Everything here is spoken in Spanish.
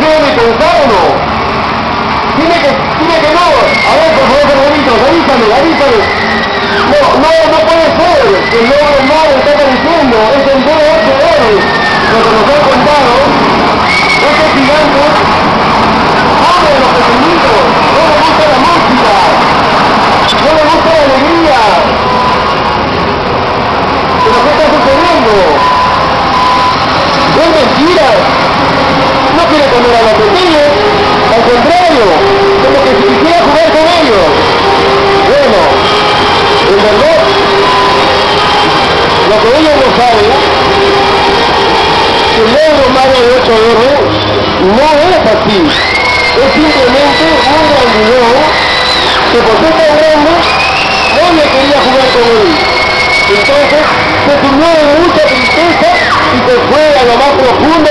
debe pensar o no. Dime que no. A ver, por favor, hermanitos, avísame. No puede ser. El logro mal está apareciendo. Es el DHR. Lo que nos han contado. Ese gigante come a los pequeñitos. No le gusta la música. No le gusta la alegría. ¿Pero qué está sucediendo? Es mentira. No quiere comer a los pequeños. Al contrario, como que si quisiera jugar con ellos. Bueno, en verdad, lo que ellos no saben, que el logro Mario de 8R no es así. Es simplemente un grandulón que por ser tan grande no le quería jugar con él. Entonces se sumió en mucha tristeza y se fue a lo más profundo